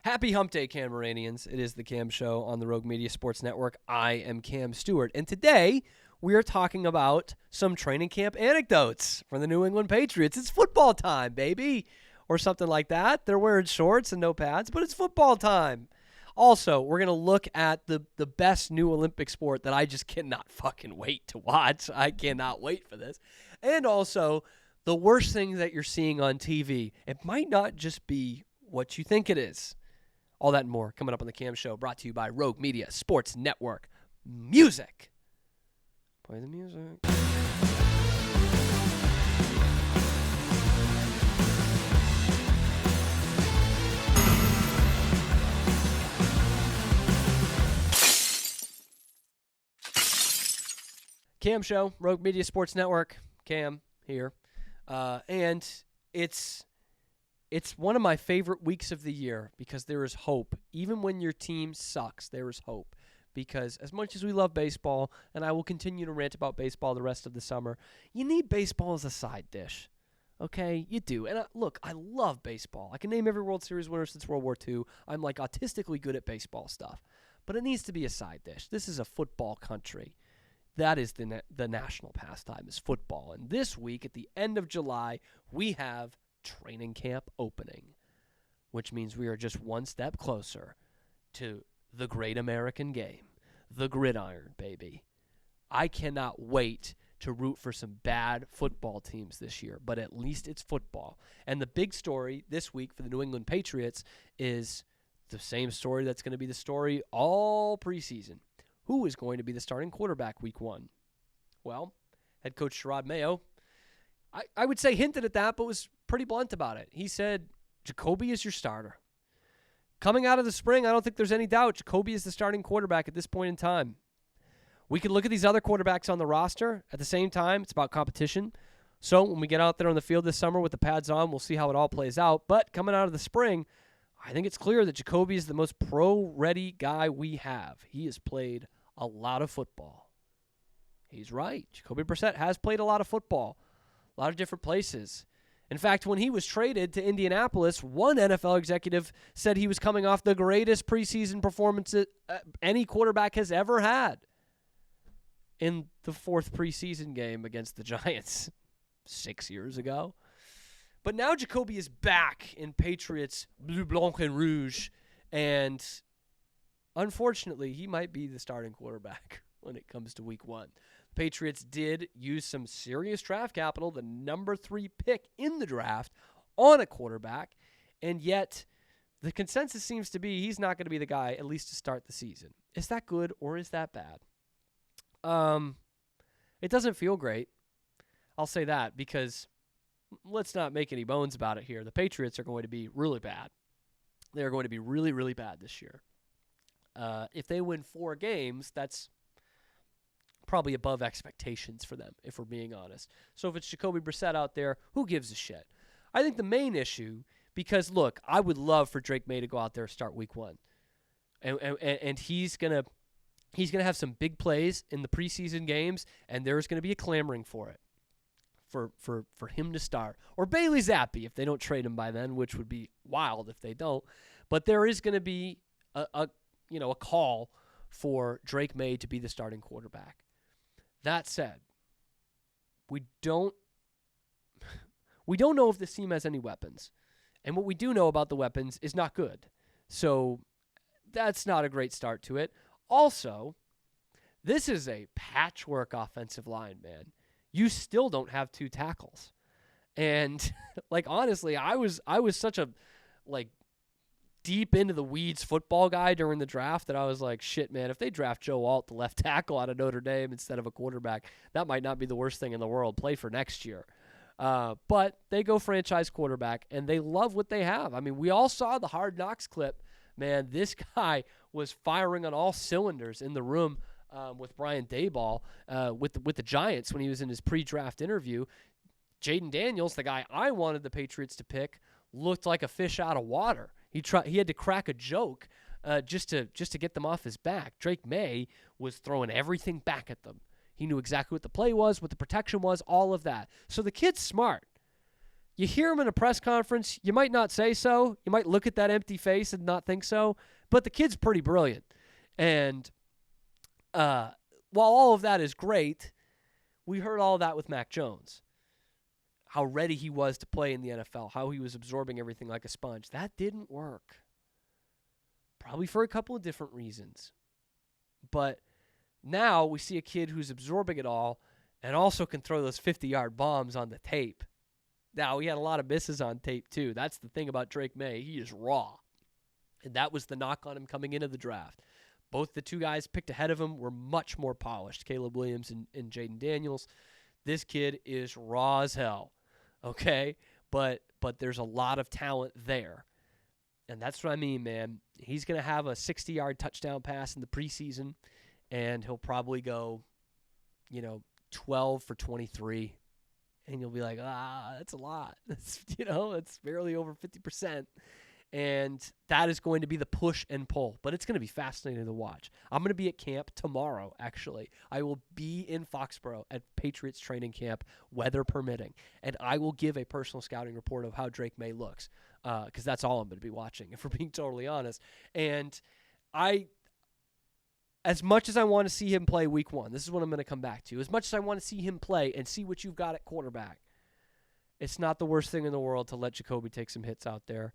Happy Hump Day, Cameranians. It is the Cam Show on the Rogue Media Sports Network. I am Cam Stewart, and today we are talking about some training camp anecdotes from the New England Patriots. It's football time, baby, or something like that. They're wearing shorts and no pads, but it's football time. Also, we're going to look at the best new Olympic sport that I just cannot fucking wait to watch. I cannot wait for this. And also, the worst thing that you're seeing on TV. It might not just be what you think it is. All that and more coming up on the Cam Show, brought to you by Rogue Media Sports Network. Music. Play the music. Cam Show, Rogue Media Sports Network. Cam here. And it's one of my favorite weeks of the year because there is hope. Even when your team sucks, there is hope. Because as much as we love baseball, and I will continue to rant about baseball the rest of the summer, you need baseball as a side dish. Okay? You do. And look, I love baseball. I can name every World Series winner since World War II. I'm like autistically good at baseball stuff. But it needs to be a side dish. This is a football country. That is the national pastime, is football. And this week, at the end of July, we have training camp opening, which means we are just one step closer to the great American game, the gridiron, baby. I cannot wait to root for some bad football teams this year, but at least it's football. And the big story this week for the New England Patriots is the same story that's going to be the story all preseason. Who is going to be the starting quarterback week one? Well, head coach Sherrod Mayo, I would say hinted at that, but was pretty blunt about it. He said, Jacoby is your starter. Coming out of the spring, I don't think there's any doubt Jacoby is the starting quarterback at this point in time. We can look at these other quarterbacks on the roster. At the same time, it's about competition. So when we get out there on the field this summer with the pads on, we'll see how it all plays out. But coming out of the spring, I think it's clear that Jacoby is the most pro-ready guy we have. He has played a lot of football. He's right. Jacoby Brissett has played a lot of football. A lot of different places. In fact, when he was traded to Indianapolis, one NFL executive said he was coming off the greatest preseason performance any quarterback has ever had in the fourth preseason game against the Giants 6 years ago. But now Jacoby is back in Patriots bleu, blanc, and rouge, and unfortunately, he might be the starting quarterback when it comes to week one. Patriots did use some serious draft capital, the number 3 pick in the draft, on a quarterback, and yet the consensus seems to be he's not going to be the guy, at least to start the season. Is that good or is that bad? It doesn't feel great. I'll say that because let's not make any bones about it here. The Patriots are going to be really bad. They're going to be really, really bad this year. If they win 4 games, that's probably above expectations for them, if we're being honest. So if it's Jacoby Brissett out there, who gives a shit? I think the main issue, because look, I would love for Drake May to go out there and start week one. And he's gonna have some big plays in the preseason games, and there's gonna be a clamoring for it. For him to start. Or Bailey Zappi if they don't trade him by then, which would be wild if they don't. But there is gonna be a call for Drake May to be the starting quarterback. That said, we don't know if this team has any weapons. And what we do know about the weapons is not good. So that's not a great start to it. Also, this is a patchwork offensive line, man. You still don't have 2 tackles. And honestly, I was such a deep into the weeds football guy during the draft that I was like, shit, man, if they draft Joe Alt, the left tackle out of Notre Dame instead of a quarterback, that might not be the worst thing in the world. Play for next year. But they go franchise quarterback, and they love what they have. I mean, we all saw the Hard Knocks clip. Man, this guy was firing on all cylinders in the room with Brian Daboll with the Giants when he was in his pre-draft interview. Jaden Daniels, the guy I wanted the Patriots to pick, looked like a fish out of water. He had to crack a joke just to get them off his back. Drake May was throwing everything back at them. He knew exactly what the play was, what the protection was, all of that. So the kid's smart. You hear him in a press conference, you might not say so. You might look at that empty face and not think so. But the kid's pretty brilliant. And while all of that is great, we heard all that with Mac Jones. How ready he was to play in the NFL, how he was absorbing everything like a sponge. That didn't work. Probably for a couple of different reasons. But now we see a kid who's absorbing it all and also can throw those 50-yard bombs on the tape. Now, he had a lot of misses on tape, too. That's the thing about Drake May. He is raw. And that was the knock on him coming into the draft. Both the two guys picked ahead of him were much more polished, Caleb Williams and Jaden Daniels. This kid is raw as hell, okay? But there's a lot of talent there. And that's what I mean, man. He's going to have a 60-yard touchdown pass in the preseason, and he'll probably go, 12 for 23. And you'll be like, that's a lot. It's barely over 50%. And that is going to be the push and pull. But it's going to be fascinating to watch. I'm going to be at camp tomorrow, actually. I will be in Foxborough at Patriots training camp, weather permitting. And I will give a personal scouting report of how Drake May looks. Because that's all I'm going to be watching, if we're being totally honest. And as much as I want to see him play week 1, this is what I'm going to come back to. As much as I want to see him play and see what you've got at quarterback, it's not the worst thing in the world to let Jacoby take some hits out there.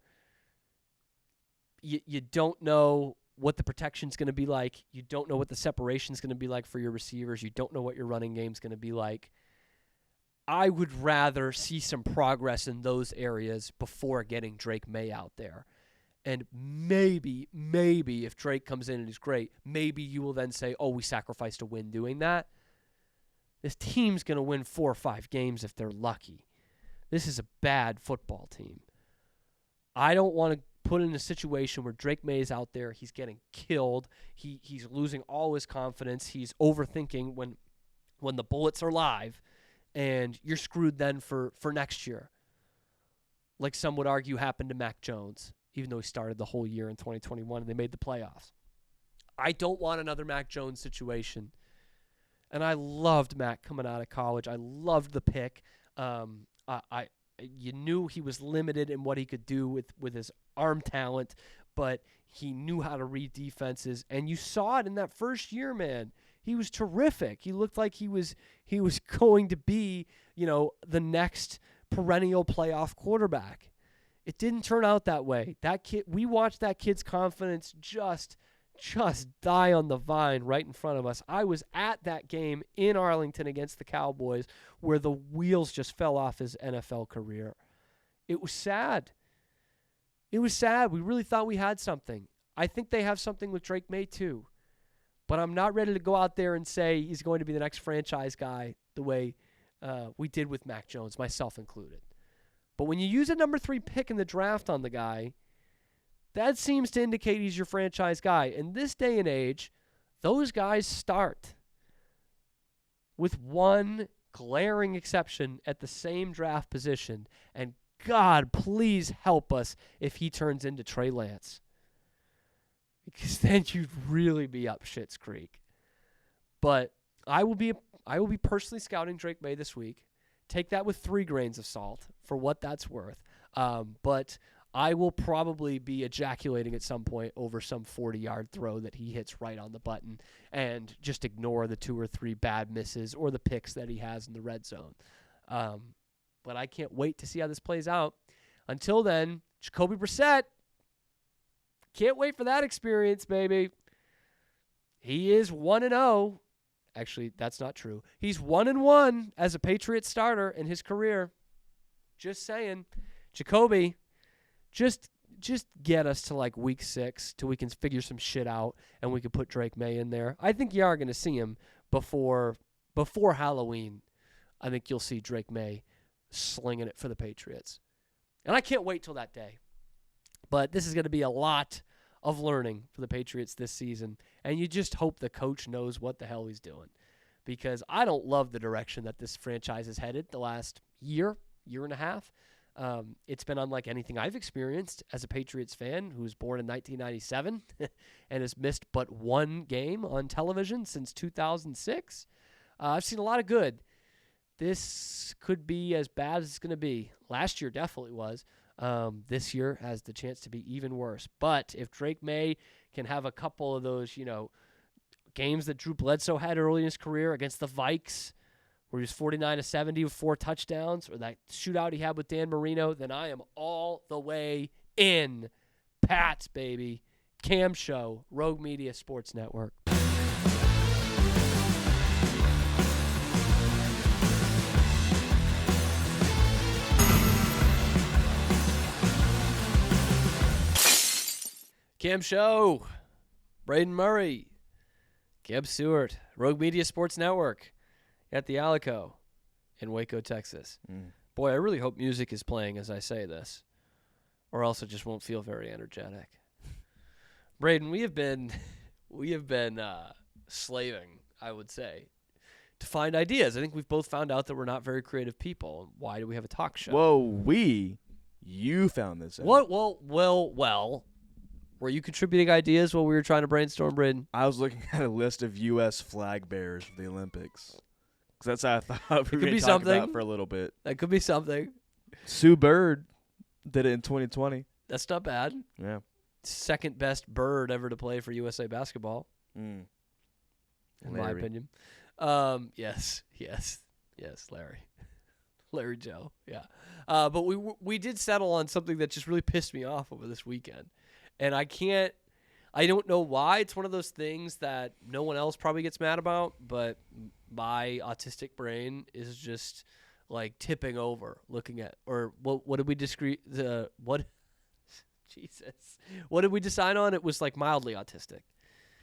You don't know what the protection's going to be like. You don't know what the separation's going to be like for your receivers. You don't know what your running game's going to be like. I would rather see some progress in those areas before getting Drake May out there. And maybe if Drake comes in and is great, maybe you will then say, we sacrificed a win doing that. This team's going to win 4 or 5 games if they're lucky. This is a bad football team. I don't want to put in a situation where Drake May is out there. He's getting killed. He's losing all his confidence. He's overthinking when the bullets are live, and you're screwed then for next year. Like some would argue happened to Mac Jones, even though he started the whole year in 2021 and they made the playoffs. I don't want another Mac Jones situation. And I loved Mac coming out of college. I loved the pick. You knew he was limited in what he could do with his arm talent, but he knew how to read defenses. And you saw it in that first year, man. He was terrific. He looked like he was going to be, the next perennial playoff quarterback. It didn't turn out that way. That kid, we watched that kid's confidence just die on the vine right in front of us. I was at that game in Arlington against the Cowboys where the wheels just fell off his NFL career. It was sad. We really thought we had something. I think they have something with Drake May too. But I'm not ready to go out there and say he's going to be the next franchise guy the way we did with Mac Jones, myself included. But when you use a number 3 pick in the draft on the guy, that seems to indicate he's your franchise guy. In this day and age, those guys start with one glaring exception at the same draft position. And God, please help us if he turns into Trey Lance. Because then you'd really be up Schitt's Creek. But I will be personally scouting Drake May this week. Take that with 3 grains of salt for what that's worth. But I will probably be ejaculating at some point over some 40-yard throw that he hits right on the button and just ignore the 2 or 3 bad misses or the picks that he has in the red zone. But I can't wait to see how this plays out. Until then, Jacoby Brissett, can't wait for that experience, baby. He is 1-0. Actually, that's not true. He's 1-1 as a Patriots starter in his career. Just saying. Jacoby, just get us to like week 6 till we can figure some shit out and we can put Drake May in there. I think you are going to see him before Halloween. I think you'll see Drake May slinging it for the Patriots. And I can't wait till that day. But this is going to be a lot of learning for the Patriots this season. And you just hope the coach knows what the hell he's doing. Because I don't love the direction that this franchise has headed the last year and a half. It's been unlike anything I've experienced as a Patriots fan who was born in 1997 and has missed but 1 game on television since 2006. I've seen a lot of good. this could be as bad as it's going to be. Last year definitely was. This year has the chance to be even worse. But if Drake May can have a couple of those, games that Drew Bledsoe had early in his career against the Vikes, where he was 49-70 with 4 touchdowns, or that shootout he had with Dan Marino, then I am all the way in. Pats, baby. Cam Show, Rogue Media Sports Network. Cam Show, Braden Murray, Geb Stewart, Rogue Media Sports Network at the Alico in Waco, Texas. Boy, I really hope music is playing as I say this, or else it just won't feel very energetic. Braden, we have been slaving, I would say, to find ideas. I think we've both found out that we're not very creative people. Why do we have a talk show? Whoa, you found this out. What? Well. Were you contributing ideas while we were trying to brainstorm, Braden? I was looking at a list of U.S. flag bearers for the Olympics. Because that's how I thought we were going to talk about for a little bit. That could be something. Sue Bird did it in 2020. That's not bad. Yeah. Second best bird ever to play for USA basketball, in my opinion. Yes, Larry. Larry Joe, yeah. But we did settle on something that just really pissed me off over this weekend. And I don't know why. It's one of those things that no one else probably gets mad about, but my autistic brain is just like tipping over looking at, or what did we Jesus. What did we decide on? It was like mildly autistic.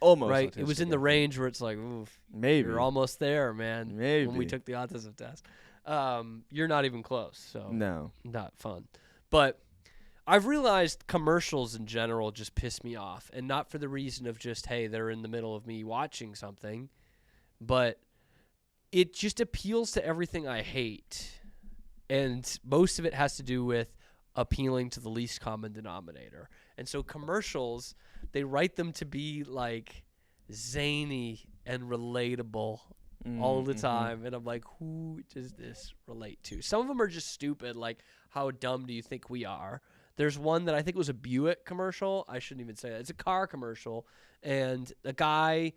Almost right? autistic, It was in the range where it's like, oof, maybe. you're almost there, man. Maybe. When we took the autism test. You're not even close, so no. Not fun. But I've realized commercials in general just piss me off, and not for the reason of just, hey, they're in the middle of me watching something, but it just appeals to everything I hate, and most of it has to do with appealing to the least common denominator. And so commercials, they write them to be like zany and relatable all the time, and I'm like, who does this relate to? Some of them are just stupid, like, how dumb do you think we are? There's one that I think was a Buick commercial. I shouldn't even say that. It's a car commercial, and the guy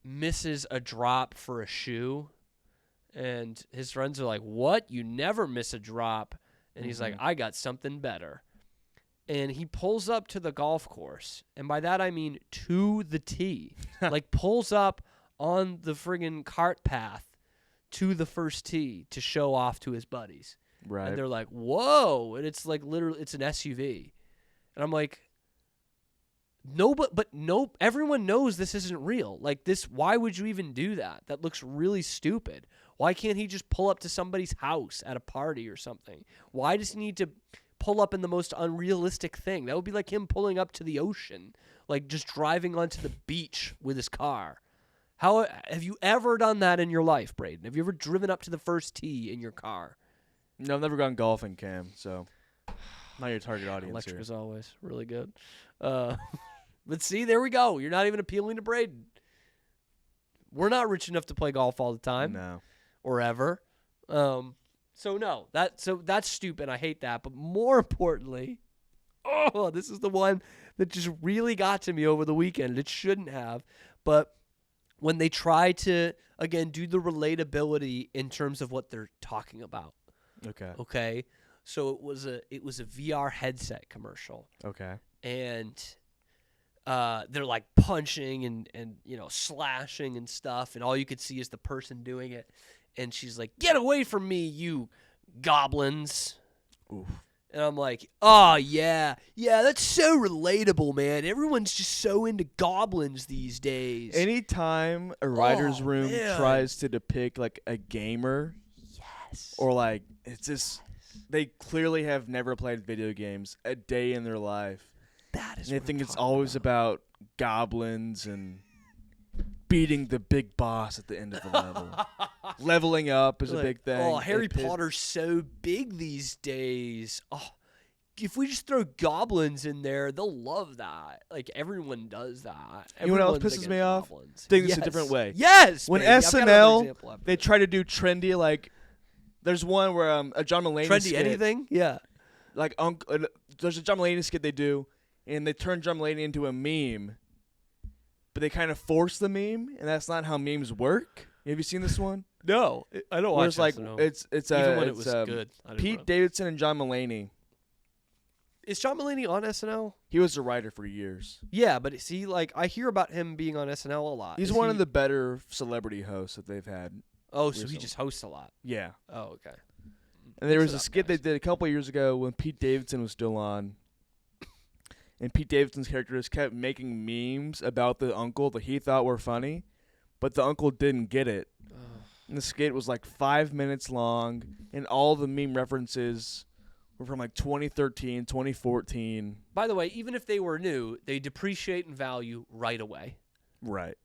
misses a drop for a shoe, and his friends are like, what? You never miss a drop. And he's like, I got something better. And he pulls up to the golf course, and by that I mean to the tee. Like, pulls up on the friggin' cart path to the first tee to show off to his buddies. Right. And they're like, whoa. And it's like literally, it's an SUV. And I'm like, no, but everyone knows this isn't real. Like this, why would you even do that? That looks really stupid. Why can't he just pull up to somebody's house at a party or something? Why does he need to pull up in the most unrealistic thing? That would be like him pulling up to the ocean, like just driving onto the beach with his car. How have you ever done that in your life, Braden? Have you ever driven up to the first tee in your car? No, I've never gone golfing, Cam, so not your target audience. Electric here. is always really good. But see, there we go. You're not even appealing to Braden. We're not rich enough to play golf all the time. No. Or ever. So that's stupid. I hate that. But more importantly, this is the one that just really got to me over the weekend. It shouldn't have. But when they try to, again, do the relatability in terms of what they're talking about. Okay. So it was a VR headset commercial. Okay. And they're like punching and slashing and stuff, and all you could see is the person doing it. And she's like, "Get away from me, you goblins!" Oof. And I'm like, "Oh yeah, that's so relatable, man. Everyone's just so into goblins these days." Anytime a writer's room tries to depict like a gamer, or like it's just they clearly have never played video games a day in their life. That is. And I think it's always about goblins and beating the big boss at the end of the level. Leveling up is a big thing. Oh, Harry Potter's so big these days. Oh, if we just throw goblins in there, they'll love that. Like, everyone does that. You know what else Everyone's pisses me against off? goblins. Think this a different way. Yes, when baby. I've got another SNL example after they this. try to do trendy, like there's one where a John Mulaney trendy skit, anything. Yeah. like there's a John Mulaney skit they do, and they turn John Mulaney into a meme, but they kind of force the meme, and that's not how memes work. Have you seen this one? No, I don't Where watch it's like SNL. it's Even when it it's, was good. I didn't Pete know. Davidson and John Mulaney. Is John Mulaney on SNL? He was a writer for years. Yeah, but is he like I hear about him being on SNL a lot. He's Is one he- of the better celebrity hosts that they've had. Oh, so he recently. just hosts a lot. Yeah. Oh, okay. And there Mix was it a up, skit guys. they did a couple of years ago when Pete Davidson was still on. And Pete Davidson's character just kept making memes about the uncle that he thought were funny, but the uncle didn't get it. And the skit was like 5 minutes long, and all the meme references were from like 2013, 2014. By the way, even if they were new, they depreciate in value right away. Right.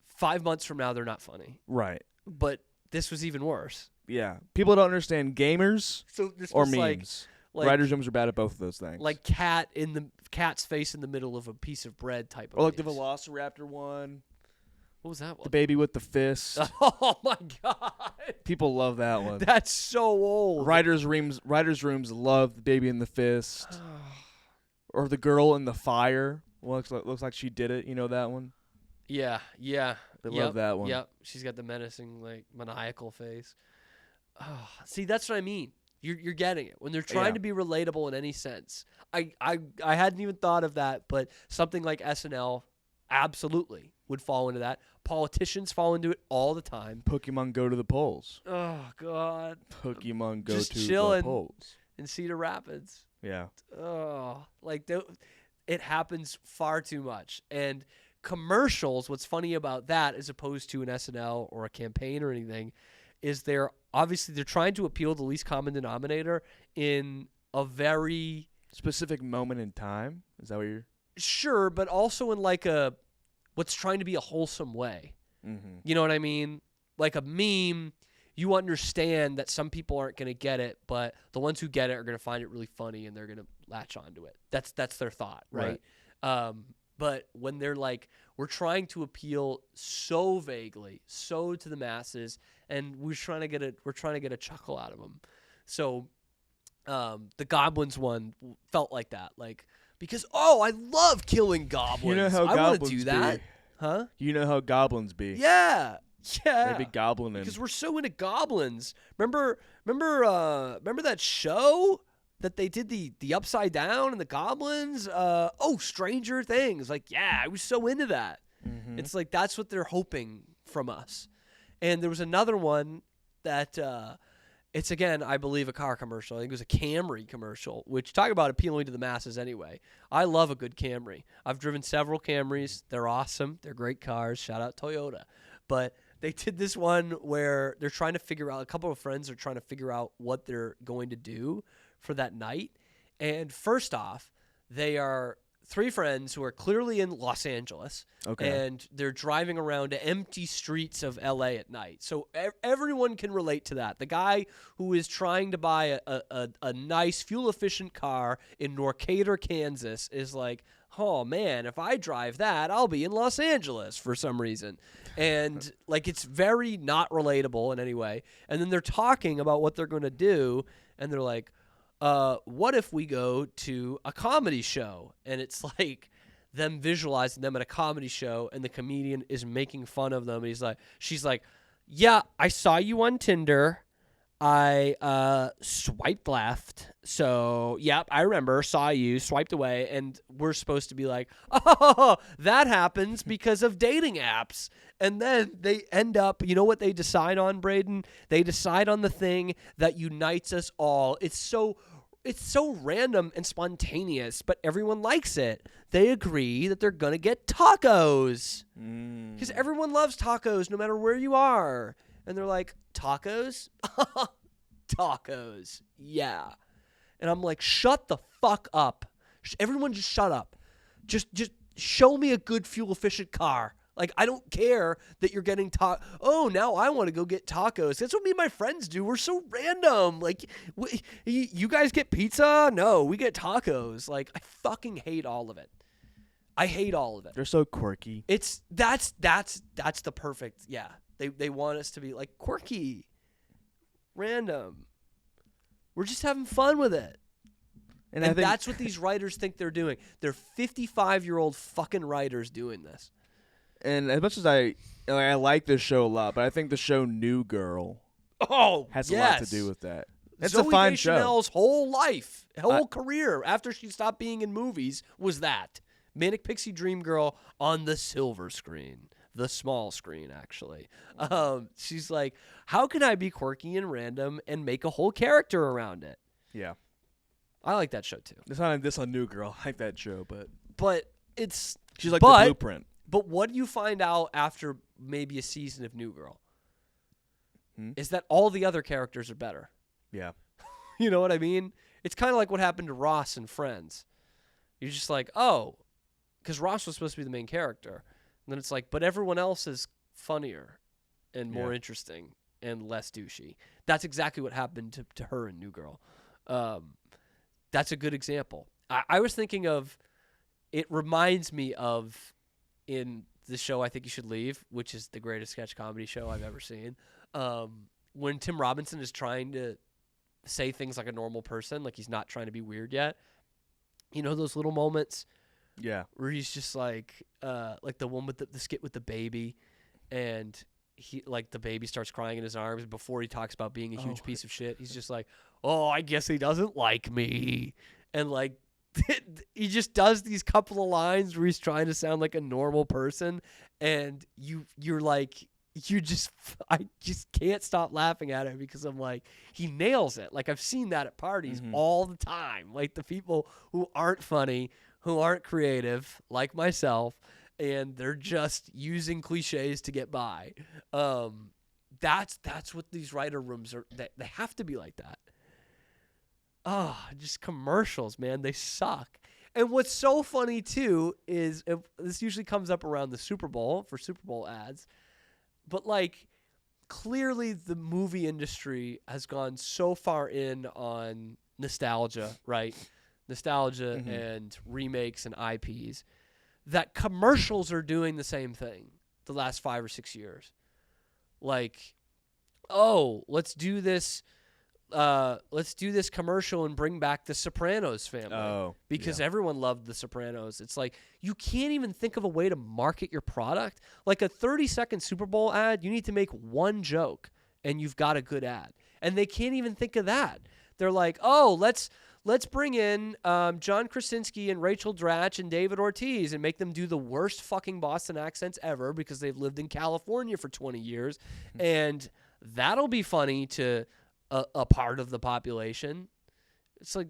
5 months from now, they're not funny. Right. But this was even worse. Yeah. People don't understand gamers So this or was memes. like Writers' rooms are bad at both of those things. like cat's face in the middle of a piece of bread type of. or like the memes. Velociraptor one, What was that one? the baby with the fist. Oh my god, People love that one. that's so old. Writers' rooms love the baby in the fist, or the girl in the fire. Looks like she did it. You know that one? Yeah. They love that one. Yep. She's got the menacing, like maniacal face. Oh, see, that's what I mean. You're getting it when they're trying Yeah. to be relatable in any sense. I hadn't even thought of that, but something like SNL absolutely would fall into that. Politicians fall into it all the time. Pokemon Go to the polls. Oh God, Pokemon Go Just to chilling. the polls. in Cedar Rapids. Yeah. Oh, like it happens far too much. And commercials, what's funny about that as opposed to an SNL or a campaign or anything is they're trying to appeal to the least common denominator in a very Specific moment in time. Is that what you're? sure, but also in like what's trying to be a wholesome way. Mm-hmm. You know what I mean? Like a meme, you understand that some people aren't going to get it, but the ones who get it are going to find it really funny and they're going to latch onto it. That's their thought, right? But when they're like, we're trying to appeal so vaguely, so to the masses, and we're trying to get a chuckle out of them. So the goblins one felt like that, like because I love killing goblins. You know how I want goblins to do that, be. huh? You know how goblins be. Yeah. They be goblining. Because we're so into goblins. Remember that show that they did the Upside Down and the goblins? Stranger Things. Like, yeah, I was so into that. Mhm. It's like that's what they're hoping from us. And there was another one that it's again, I believe, a car commercial. I think it was a Camry commercial, which talk about appealing to the masses anyway. I love a good Camry. I've driven several Camrys. They're awesome. They're great cars. Shout out Toyota. But they did this one where they're trying to figure out, a couple of friends are trying to figure out what they're going to do for that night. And first off, they are three friends who are clearly in Los Angeles. Okay. And they're driving around empty streets of LA at night. So everyone can relate to that. The guy who is trying to buy a nice fuel-efficient car in Norcator, Kansas is like, oh, man, if I drive that, I'll be in Los Angeles for some reason. And, like, it's very not relatable in any way. And then they're talking about what they're going to do, and they're like, what if we go to a comedy show? And it's like them visualizing them at a comedy show, and the comedian is making fun of them. And she's like, yeah, I saw you on Tinder. I swiped left. So, yep, I remember, saw you, swiped away. And we're supposed to be like, oh, that happens because of dating apps. And then they end up, you know what they decide on, Braden? They decide on the thing that unites us all. It's so random and spontaneous, but everyone likes it. They agree that they're going to get tacos. Because everyone loves tacos no matter where you are. And they're like, tacos? Tacos. Yeah. And I'm like, shut the fuck up. Everyone just shut up. Just show me a good fuel-efficient car. Like, I don't care that you're getting oh, now I want to go get tacos. That's what me and my friends do. We're so random. Like, you guys get pizza? No, we get tacos. Like, I fucking hate all of it. I hate all of it. They're so quirky. That's the perfect, yeah. They want us to be like quirky, random. We're just having fun with it. And I think that's what these writers think they're doing. They're 55-year-old fucking writers doing this. And as much as I like this show a lot, but I think the show New Girl has a lot to do with that. It's a fine show. Zooey Deschanel's whole life, whole career after she stopped being in movies was that. Manic Pixie Dream Girl on the silver screen. The small screen, actually. She's like, how can I be quirky and random and make a whole character around it? Yeah. I like that show, too. It's not this on New Girl. I like that show, but it's... She's like the blueprint. But what do you find out after maybe a season of New Girl? Is that all the other characters are better. Yeah. You know what I mean? It's kind of like what happened to Ross and Friends. You're just like, oh... Because Ross was supposed to be the main character. And then it's like, but everyone else is funnier and more interesting and less douchey. That's exactly what happened to her in New Girl. That's a good example. I was thinking of, it reminds me of in the show I Think You Should Leave, which is the greatest sketch comedy show I've ever seen. When Tim Robinson is trying to say things like a normal person, like he's not trying to be weird yet. You know those little moments? Yeah. Where he's just like the one with the skit with the baby, and he like the baby starts crying in his arms before he talks about being a huge piece of shit. He's just like, oh, I guess he doesn't like me. And like he just does these couple of lines where he's trying to sound like a normal person, and you're like, I just can't stop laughing at it because I'm like, he nails it. Like I've seen that at parties all the time. Like the people who aren't funny, who aren't creative, like myself, and they're just using cliches to get by. That's what these writer rooms are. They have to be like that. Just commercials, man. They suck. And what's so funny too is this usually comes up around the Super Bowl for Super Bowl ads. But like clearly the movie industry has gone so far in on nostalgia, right? Nostalgia and remakes and IPs, that commercials are doing the same thing the last 5 or 6 years. Like, oh, let's do this commercial and bring back the Sopranos family because everyone loved the Sopranos. It's like you can't even think of a way to market your product. Like a 30-second Super Bowl ad, you need to make one joke and you've got a good ad. And they can't even think of that. They're like, oh, let's bring in John Krasinski and Rachel Dratch and David Ortiz and make them do the worst fucking Boston accents ever because they've lived in California for 20 years. And that'll be funny to a part of the population. It's like,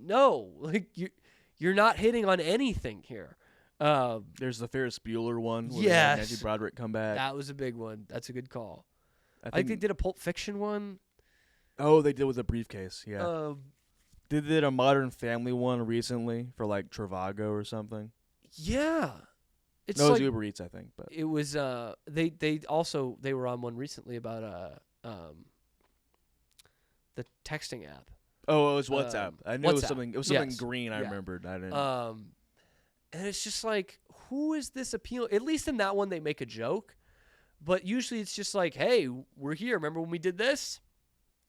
no, like you're not hitting on anything here. There's the Ferris Bueller one. Where yes. Matthew Broderick come back. That was a big one. That's a good call. I think they did a Pulp Fiction one. Oh, they did with a briefcase. Yeah. They did a Modern Family one recently for like Travago or something. Yeah. It was Uber Eats, I think. But it was they were on one recently about the texting app. Oh, it was WhatsApp. I knew WhatsApp. It was something. It was something Yes. green. I remembered. I didn't. And it's just like, who is this appeal? At least in that one, they make a joke, but usually it's just like, hey, we're here. Remember when we did this?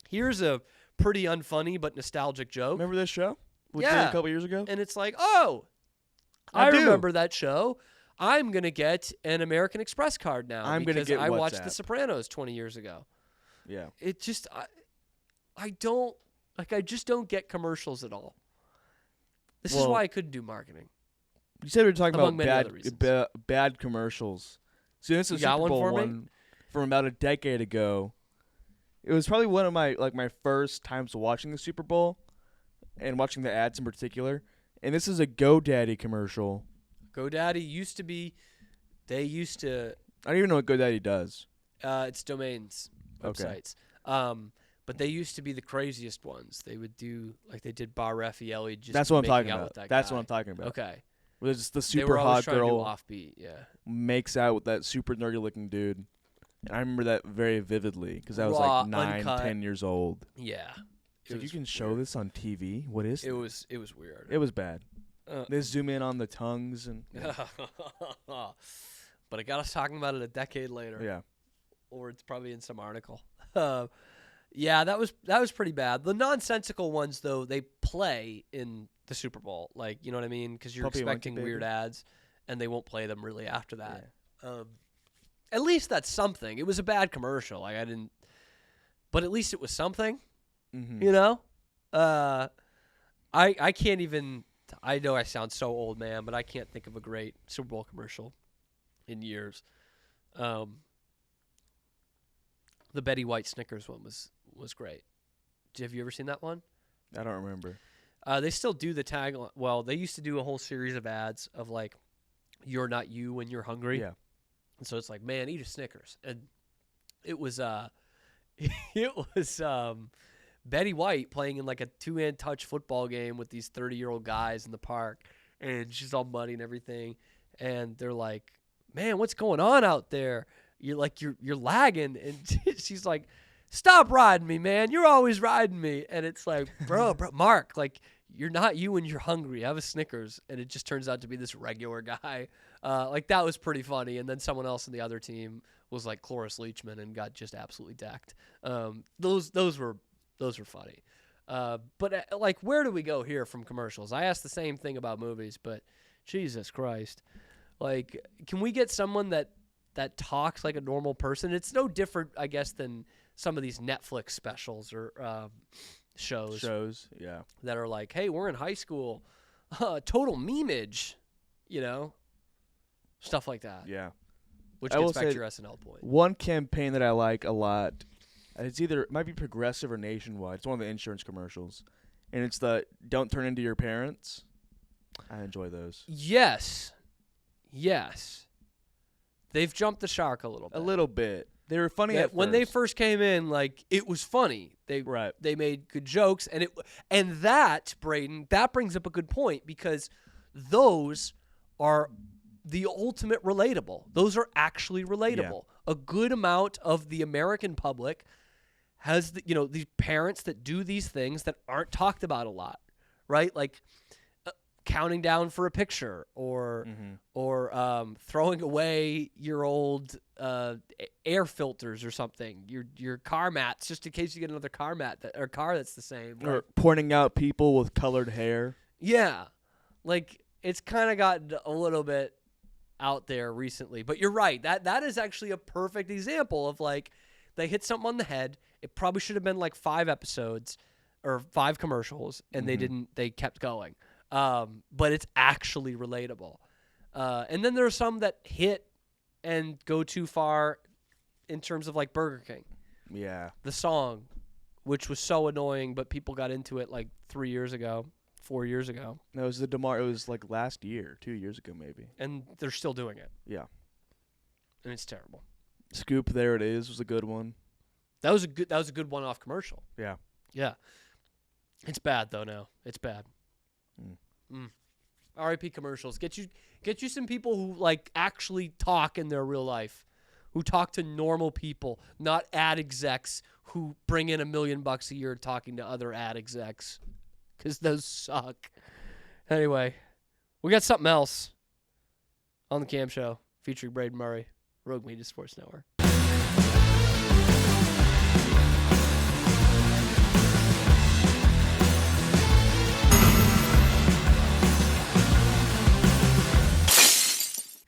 Here's a pretty unfunny but nostalgic joke. Remember this show? We did a couple years ago. And it's like, oh, I remember that show. I'm gonna get an American Express card now because I watched The Sopranos 20 years ago. Yeah. It just I just don't get commercials at all. This is why I couldn't do marketing. You said we were talking about bad commercials. So this is a Super Bowl one from about a decade ago. It was probably one of my first times watching the Super Bowl and watching the ads in particular. And this is a GoDaddy commercial. GoDaddy used to be I don't even know what GoDaddy does. It's domains websites. Okay. But they used to be the craziest ones. They would do, like they did Bar Raffaelli. That's what I'm talking about. That's what I'm talking about. Okay. Was the They super were always hot trying to do girl offbeat, yeah. makes out with that super nerdy looking dude. And I remember that very vividly because I was Raw, like 9, uncut. 10 years old. Yeah. It's like, you can show this on TV? What is it was weird. It was bad. Uh, They zoom in on the tongues and but I got us talking about it a decade later. yeah. Or it's probably in some article. Yeah, that was pretty bad. The nonsensical ones, though, they play in the Super Bowl. Like, you know what I mean? Because you're Puppy expecting Monkey weird Baby. ads, and they won't play them really after that. At least that's something. It was a bad commercial. Like, I didn't, but at least it was something. Mm-hmm. You know, I can't even. I know I sound so old, man, but I can't think of a great Super Bowl commercial in years. The Betty White Snickers one was great. Have you ever seen that one? I don't remember. They still do the tagline. Well, they used to do a whole series of ads of like, "You're not you when you're hungry." Yeah. And so it's like, man, eat a Snickers. And it was it was Betty White playing in like a 2-hand touch football game with these 30-year-old guys in the park, and she's all muddy and everything. And they're like, "Man, what's going on out there? You're lagging." And she's like, "Stop riding me, man. You're always riding me." And it's like, bro, Mark, like, you're not you when you're hungry. Have a Snickers. And it just turns out to be this regular guy. Like, that was pretty funny. And then someone else in the other team was like Cloris Leachman and got just absolutely decked. Those were funny. But like, where do we go here from commercials? I asked the same thing about movies, but Jesus Christ. Like, can we get someone that talks like a normal person? It's no different, I guess, than some of these Netflix specials or shows Yeah. that are like, "Hey, we're in high school, total memeage," you know, stuff like that. Yeah. Which I will gets back to say your SNL point. One campaign that I like a lot, it might be Progressive or Nationwide. It's one of the insurance commercials, and it's the "Don't turn into your parents." I enjoy those. Yes. They've jumped the shark a little bit. A little bit. They were funny at when first. they first came in, like, it was funny. They made good jokes, and that, Braden, that brings up a good point, because those are the ultimate relatable. Those are actually relatable. Yeah. A good amount of the American public has these parents that do these things that aren't talked about a lot, right? Like counting down for a picture, or throwing away your old air filters or something, your car mats, just in case you get another car mat or car that's the same. Or pointing out people with colored hair. Yeah, like, it's kind of gotten a little bit out there recently. But you're right. That is actually a perfect example of, like, they hit something on the head. It probably should have been like 5 episodes or 5 commercials, and they didn't. They kept going. But it's actually relatable. And then there are some that hit and go too far in terms of, like, Burger King. Yeah. The song, which was so annoying, but people got into it like 4 years ago. No, it was it was like last year, 2 years ago maybe. And they're still doing it. Yeah. And it's terrible. Scoop, There It Is was a good one. That was a good one-off commercial. Yeah. Yeah. It's bad though now. It's bad. R.I.P. commercials. Get you some people who, like, actually talk in their real life, who talk to normal people, not ad execs who bring in $1 million a year talking to other ad execs, because those suck. Anyway, we got something else on the Cam Show featuring Braden Murray, Rogue Media Sports Network.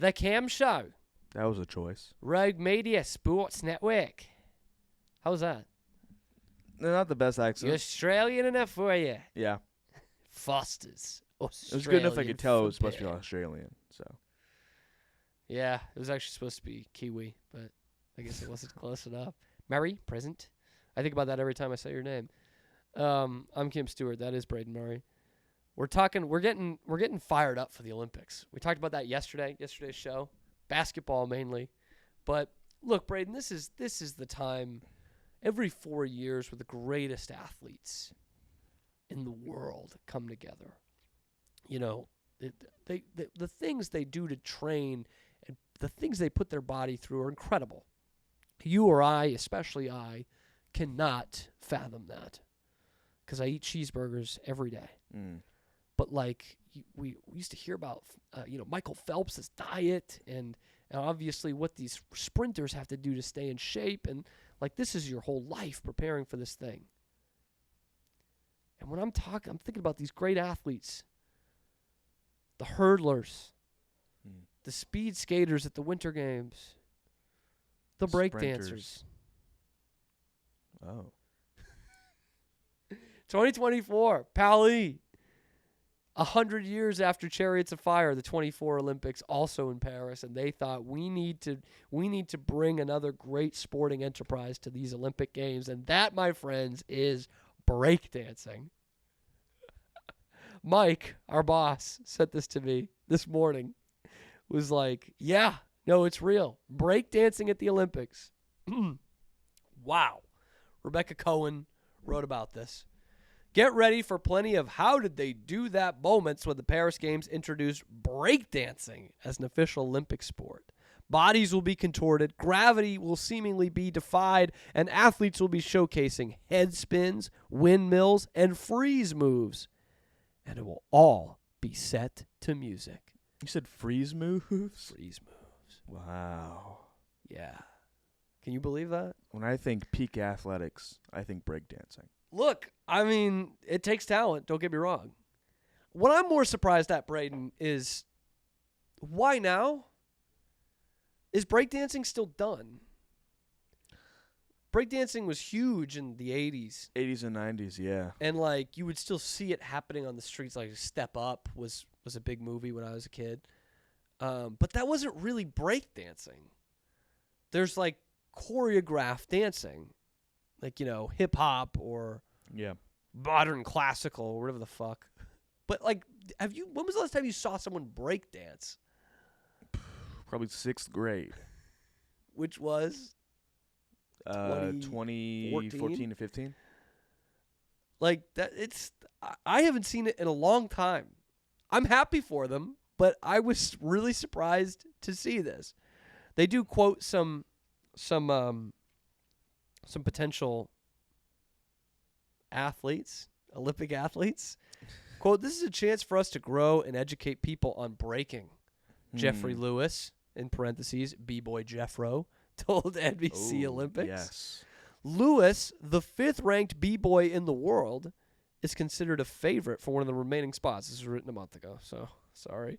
The Cam Show. That was a choice. Rogue Media Sports Network. How was that? They're not the best accent. You're Australian enough for you. Yeah. Foster's. It was good enough I could tell it was supposed to be Australian. So. Yeah, it was actually supposed to be Kiwi, but I guess it wasn't close enough. Murray, present. I think about that every time I say your name. I'm Kim Stewart. That is Braden Murray. We're getting fired up for the Olympics. We talked about that yesterday's show, basketball mainly. But look, Braden, this is the time every 4 years where the greatest athletes in the world come together. You know, The things they do to train and the things they put their body through are incredible. You or I, especially I, cannot fathom that because I eat cheeseburgers every day. But like we used to hear about, Michael Phelps' diet and obviously what these sprinters have to do to stay in shape. And like this is your whole life preparing for this thing. And when I'm thinking about these great athletes, the hurdlers, the speed skaters at the Winter Games, the break dancers. Oh. 2024, Pali. 100 years after Chariots of Fire, the 24 Olympics, also in Paris, and they thought we need to bring another great sporting enterprise to these Olympic Games, and that, my friends, is breakdancing. Mike, our boss, sent this to me this morning. Was like, yeah, no, it's real. Breakdancing at the Olympics. Wow. Rebecca Cohen wrote about this. Get ready for plenty of how did they do that moments when the Paris Games introduced breakdancing as an official Olympic sport. Bodies will be contorted, gravity will seemingly be defied, and athletes will be showcasing head spins, windmills, and freeze moves. And it will all be set to music. You said freeze moves? Freeze moves. Wow. Yeah. Can you believe that? When I think peak athletics, I think breakdancing. Look, I mean, it takes talent. Don't get me wrong. What I'm more surprised at, Braden, is why now? Is breakdancing still done? Breakdancing was huge in the 80s. 80s and 90s, yeah. And, like, you would still see it happening on the streets. Like, Step Up was a big movie when I was a kid. But that wasn't really breakdancing. There's, like, choreographed dancing. Like, hip-hop or modern classical or whatever the fuck. But, like, when was the last time you saw someone breakdance? Probably 6th grade. Which was? 2014 to 15. Like, that, I haven't seen it in a long time. I'm happy for them, but I was really surprised to see this. They do quote some potential athletes, Olympic athletes. Quote, this is a chance for us to grow and educate people on breaking. Jeffrey Lewis, in parentheses, B-Boy Jeffro, told NBC Olympics. Yes. Lewis, the 5th-ranked B-Boy in the world, is considered a favorite for one of the remaining spots. This was written a month ago, so sorry.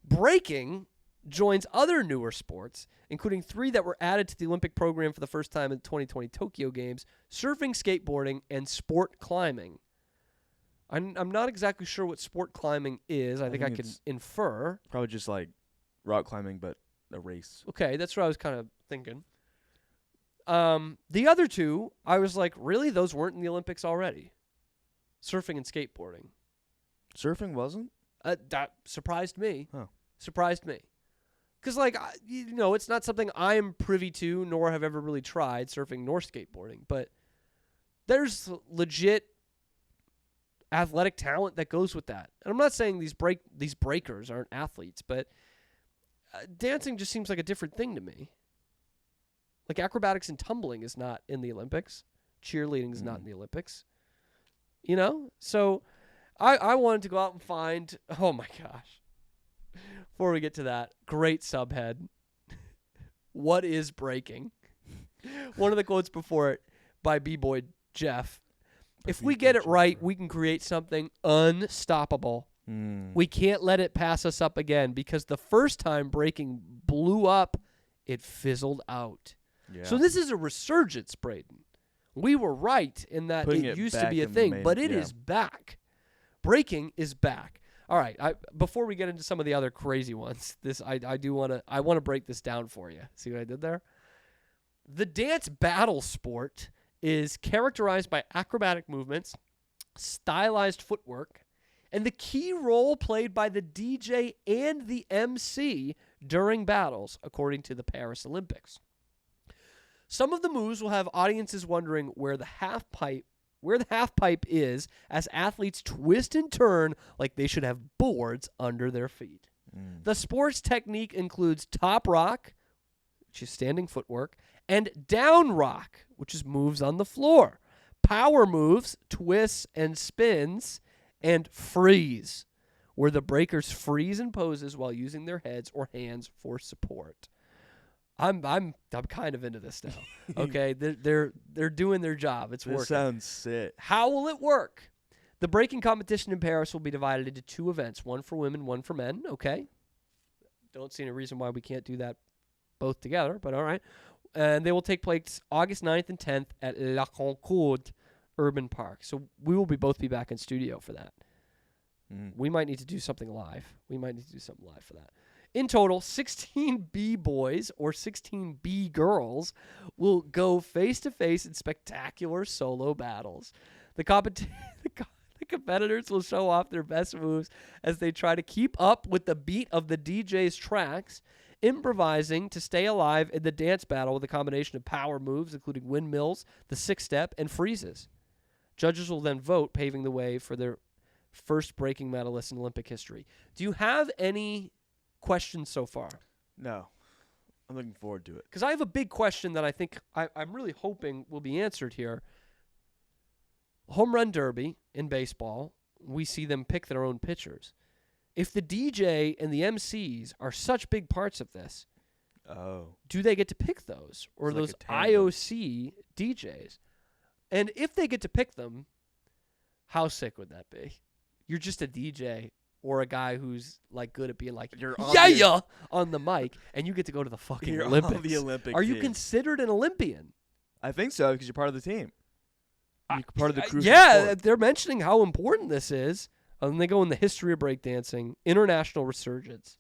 Breaking joins other newer sports, including 3 that were added to the Olympic program for the first time in the 2020 Tokyo Games: surfing, skateboarding, and sport climbing. I'm not exactly sure what sport climbing is. I think I can infer. Probably just like rock climbing, but a race. Okay, that's what I was kind of thinking. The other 2, I was like, really? Those weren't in the Olympics already? Surfing and skateboarding. Surfing wasn't? That surprised me. Huh. Surprised me. Because, like, it's not something I'm privy to, nor have ever really tried, surfing nor skateboarding. But there's legit athletic talent that goes with that. And I'm not saying these breakers aren't athletes, but dancing just seems like a different thing to me. Like, acrobatics and tumbling is not in the Olympics. Cheerleading is not in the Olympics. So I wanted to go out and find, oh my gosh. Before we get to that, great subhead. What is breaking? One of the quotes before it by B-Boy Jeff. If we get it right, we can create something unstoppable. We can't let it pass us up again because the first time breaking blew up, it fizzled out. Yeah. So this is a resurgence, Braden. We were right in that it used to be a thing, but it is back. Breaking is back. All right. Before we get into some of the other crazy ones, I want to break this down for you. See what I did there? The dance battle sport is characterized by acrobatic movements, stylized footwork, and the key role played by the DJ and the MC during battles, according to the Paris Olympics. Some of the moves will have audiences wondering where the half pipe where the half pipe is as athletes twist and turn like they should have boards under their feet. The sport's technique includes top rock, which is standing footwork, and down rock, which is moves on the floor, power moves, twists and spins, and freeze, where the breakers freeze in poses while using their heads or hands for support. I'm kind of into this now. Okay, they're doing their job. It's working. This sounds sick. How will it work? The breaking competition in Paris will be divided into 2 events, one for women, one for men. Okay, don't see any reason why we can't do that both together, but all right. And they will take place August 9th and 10th at La Concorde Urban Park. So we will both be back in studio for that. We might need to do something live. For that. In total, 16 B-boys or 16 B-girls will go face-to-face in spectacular solo battles. The competitors will show off their best moves as they try to keep up with the beat of the DJ's tracks, improvising to stay alive in the dance battle with a combination of power moves, including windmills, the 6-step, and freezes. Judges will then vote, paving the way for their first breaking medalist in Olympic history. Do you have any questions so far? No. I'm looking forward to it. Because I have a big question that I think I'm really hoping will be answered here. Home run derby in baseball, we see them pick their own pitchers. If the DJ and the MCs are such big parts of this, do they get to pick those? Or It's those like a tandem. IOC DJs? And if they get to pick them, how sick would that be? You're just a DJ or a guy who's like good at being like, on the mic, and you get to go to the fucking You're Olympics. on the Olympic Are you team. considered an Olympian? I think so because you're part of the team. You're part of the crew. Yeah, they're mentioning how important this is. And they go in the history of breakdancing, international resurgence.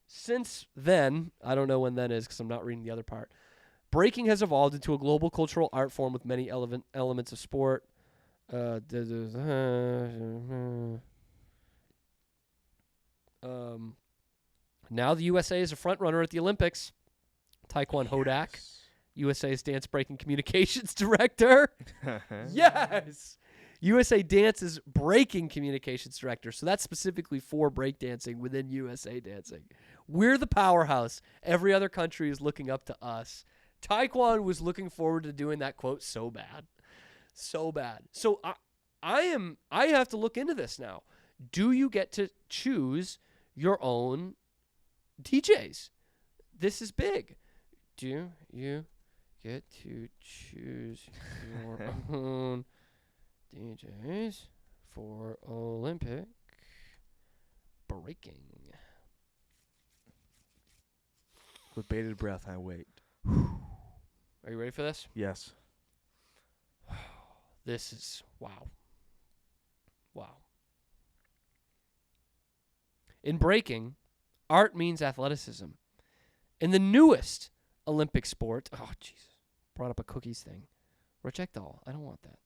Since then, I don't know when then is because I'm not reading the other part, breaking has evolved into a global cultural art form with many elements of sport. Now the USA is a front runner at the Olympics. Taekwon Hodak, USA's dance breaking communications director. Yes. USA Dance's breaking communications director. So that's specifically for breakdancing within USA Dancing. We're the powerhouse. Every other country is looking up to us. Taekwon was looking forward to doing that quote so bad. So bad. So I have to look into this now. Do you get to choose your own DJs? This is big. Do you get to choose your own DJs for Olympic breaking? With bated breath, I wait. Are you ready for this? Yes. This is wow. Wow. In breaking, art means athleticism. In the newest Olympic sport, oh Jesus, brought up a cookies thing. Reject all. I don't want that.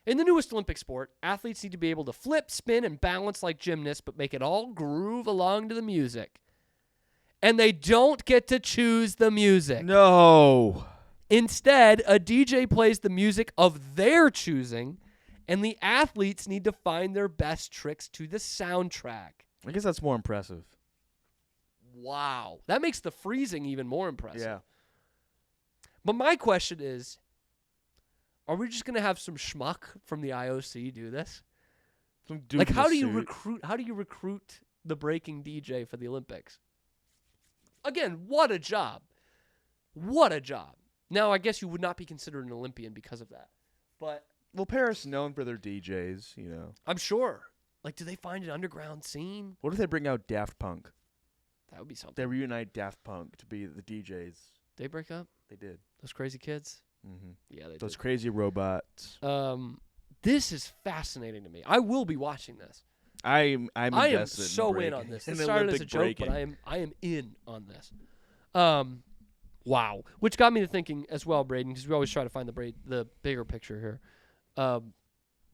In the newest Olympic sport, athletes need to be able to flip, spin, and balance like gymnasts, but make it all groove along to the music. And they don't get to choose the music. No. Instead, a DJ plays the music of their choosing, and the athletes need to find their best tricks to the soundtrack. I guess that's more impressive. Wow. That makes the freezing even more impressive. Yeah. But my question is, are we just going to have some schmuck from the IOC do this? Some dude Like, in how a do you suit. recruit the breaking DJ for the Olympics? Again, what a job. What a job. Now, I guess you would not be considered an Olympian because of that. But Well, Paris is known for their DJs, you know. I'm sure. Like, do they find an underground scene? What if they bring out Daft Punk? That would be something. They reunite Daft Punk to be the DJs. They break up? They did. Those crazy kids? Mm-hmm. Yeah, they Those did. crazy robots. This is fascinating to me. I will be watching this. I'm I am invested so in in on this. in It started as Olympic a joke, breaking. but I am in on this. Wow. Which got me to thinking as well, Braden, because we always try to find the bigger picture here.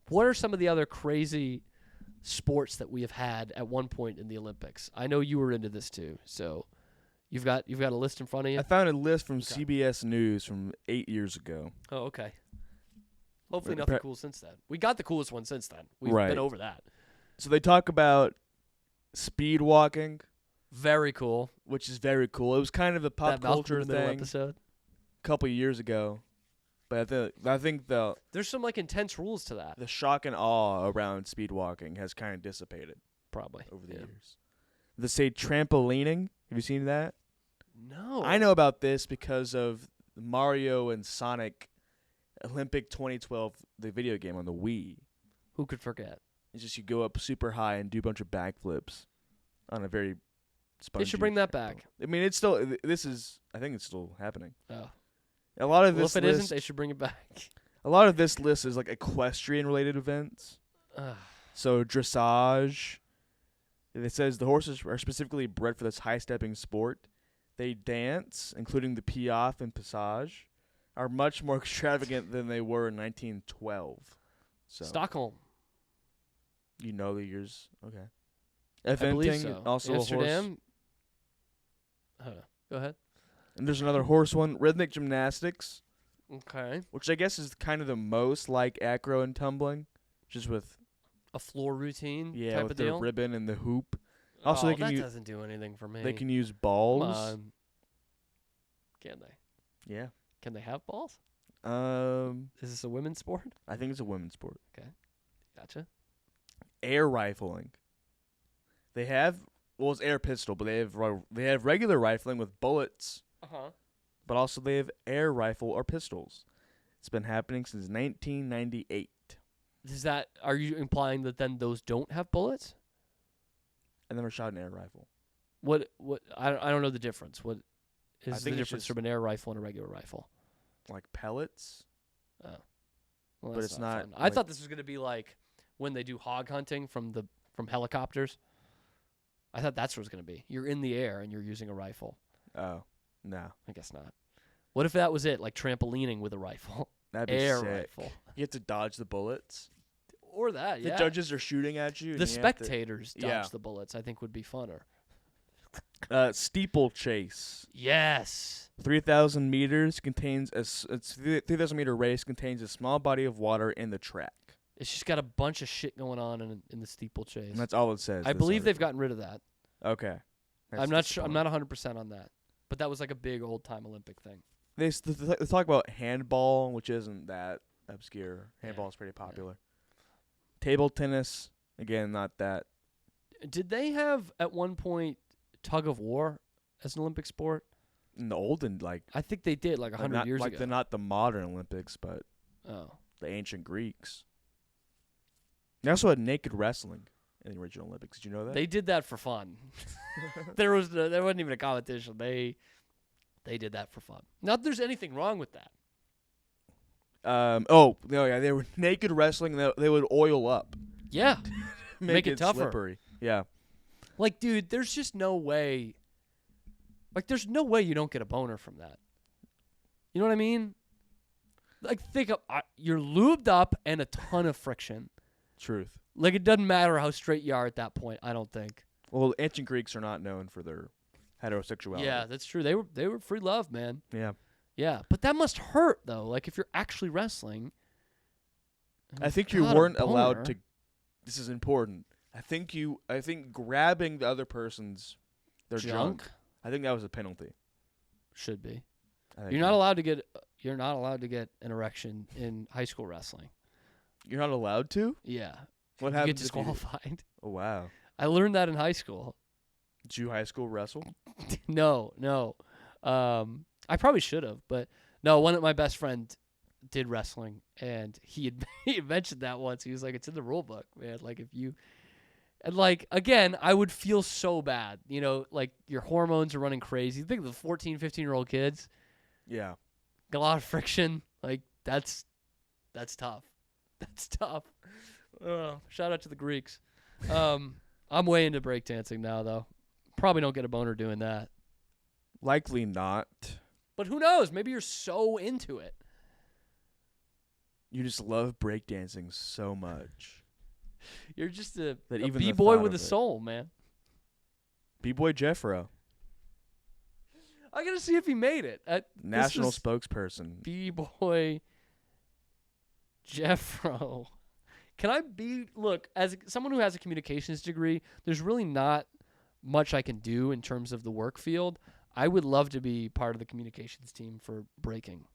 What are some of the other crazy sports that we have had at one point in the Olympics? I know you were into this too, so you've got a list in front of you. I found a list from Okay. CBS News from 8 years ago. Oh, okay. Hopefully nothing cool since then. We got the coolest one since then. We've Right. been over that. So they talk about speed walking, Very cool. which is very cool. It was kind of a pop That Malcolm culture in the Middle thing episode. a couple of years ago. But I think There's some like intense rules to that. the shock and awe around speed walking has kind of dissipated Probably over the years. They say trampolining. Have you seen that? No. I know about this because of Mario and Sonic Olympic 2012, the video game on the Wii. Who could forget? It's just you go up super high and do a bunch of backflips on a very spongy. They should bring that back. I mean, it's still. I think it's still happening. Oh. A lot of Well, this if it list, isn't, they should bring it back. a lot of this list is like equestrian related events. So dressage. It says the horses are specifically bred for this high stepping sport. They dance, including the piaffe and passage, are much more extravagant than they were in 1912. So Stockholm. you know the years. Okay. I believe Eventing, so. also a horse. Amsterdam. Go ahead. And there's another horse one, rhythmic gymnastics, Okay. which I guess is kind of the most like acro and tumbling, just with A floor routine yeah, type with of the deal. ribbon and the hoop. Also, oh, they can that use doesn't do anything for me. they can use Come balls. on. Can they? Yeah. Can they have balls? Is Is this a women's sport? I think it's a women's sport. Gotcha. Air rifling. They have it's air pistol, but they have regular rifling with bullets, but also they have air rifle or pistols. It's been happening since 1998. Are you implying that then those don't have bullets? I never shot an air rifle. What I don't know the difference. What I is the think it's difference just- from an air rifle and a regular rifle? Like pellets. Well, But that's it's not fun. I like- thought this was going to be like when they do hog hunting from helicopters. I thought that's what it was going to be. You're in the air and you're using a rifle. Oh, no. I guess not. What if that was it? Like trampolining with a rifle, That'd be air sick. rifle, You have to dodge the bullets. or that? The Yeah. judges are shooting at you. The and you have to- spectators dodge yeah. the bullets. I think would be funner. Steeplechase. Yes. 3,000 meters contains it's 3,000 meter race contains a small body of water in the track. It's just got a bunch of shit going on in the steeplechase. And that's all it says. I this believe they've article. gotten rid of that. Okay. That's I'm not sure. I'm disappointing. not 100% on that. But that was like a big old time Olympic thing. They talk about handball, which isn't that obscure. Handball is pretty popular. Table tennis, again, not that. Did they have at one point tug of war as an Olympic sport? In the olden, I think they did like 100 years like ago. not the modern Olympics, but Oh. the ancient Greeks. They also had naked wrestling in the original Olympics. Did you know that? They did that for fun. there wasn't even a competition. They did that for fun. Not that there's anything wrong with that. They were naked wrestling. They would oil up, Yeah. make it tougher. slippery. Yeah, Like, dude, there's just no way. Like, there's no way you don't get a boner from that. You know what I mean? Like, think of you're lubed up and a ton of friction. truth. Like, it doesn't matter how straight you are at that point. I don't think. Well, ancient Greeks are not known for their heterosexuality. Yeah, that's true. They were free love, man. Yeah. Yeah, but that must hurt though. Like if you're actually wrestling. I think you God, a weren't allowed boner. to. This is important. I think grabbing the other person's their junk. I think that was a penalty. Should be. I think You're not allowed to get. You're not allowed to get an erection in high school wrestling. You're not allowed to. Yeah, What you get happens? if you- disqualified. Oh wow! I learned that in high school. Did you high school wrestle? No. I probably should have, but no. One of my best friend did wrestling, and he had mentioned that once. He was like, "It's in the rule book, man. Like if you." And like again, I would feel so bad. You know, like your hormones are running crazy. Think of the 14, 15-year-old kids. Yeah. A lot of friction. Like that's tough. That's tough. Shout out to the Greeks. I'm way into breakdancing now, though. Probably don't get a boner doing that. Likely not. But who knows? Maybe you're so into it. You just love breakdancing so much. You're just a That even the b-boy thought with a of it. soul, man. B-boy Jeffro, I gotta see if he made it. national is spokesperson. B-boy Jeffro. Can I look, as someone who has a communications degree, there's really not much I can do in terms of the work field. I would love to be part of the communications team for breaking.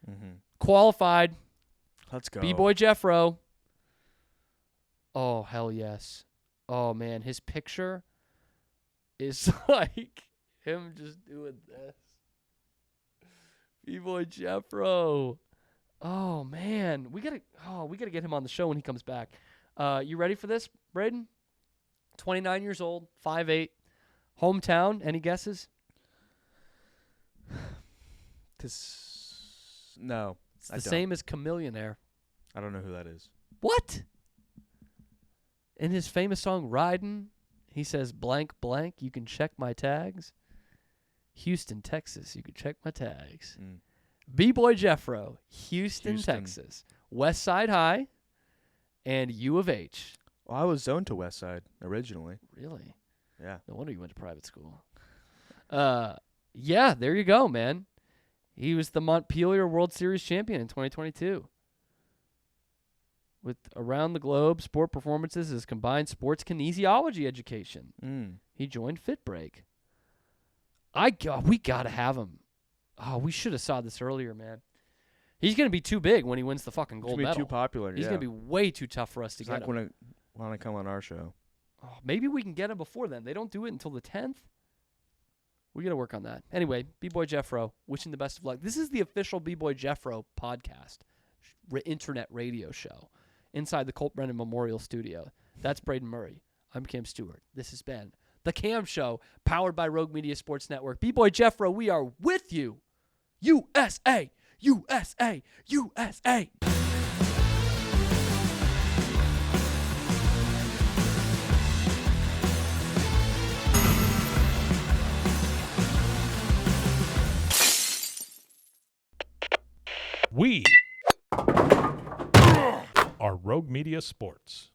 Mm-hmm. Qualified. Let's go. B-Boy Jeffro. Oh, hell yes. Oh, man. His picture is like him just doing this. B-Boy Jeffro. Oh, man. We gotta get him on the show when he comes back. You ready for this, Braden? 29 years old, 5'8". Hometown, any guesses? No. It's the same as Chameleonaire. I don't know who that is. What? In his famous song Ridin', he says blank blank, you can check my tags. Houston, Texas, you can check my tags. B-Boy Jeffro, Houston, Texas. West Side High and U of H. Well, I was zoned to West Side originally. Really? Yeah. No wonder you went to private school. Yeah, there you go, man. He was the Montpelier World Series champion in 2022. With around the globe sport performances as combined sports kinesiology education. He joined FitBreak. We got to have him. Oh, we should have saw this earlier, man. He's going to be too big when he wins the fucking gold medal. He's going to be too popular, He's going to be way too tough for us to get him. He's not going to want to come on our show. Oh, maybe we can get him before then. They don't do it until the 10th. We got to work on that. Anyway, B-Boy Jeffro, wishing the best of luck. This is the official B-Boy Jeffro podcast, internet radio show, inside the Colt Brennan Memorial Studio. That's Braden Murray. I'm Cam Stewart. This has been The Cam Show, powered by Rogue Media Sports Network. B-Boy Jeffro, we are with you. USA, USA, USA. We are Rogue Media Sports.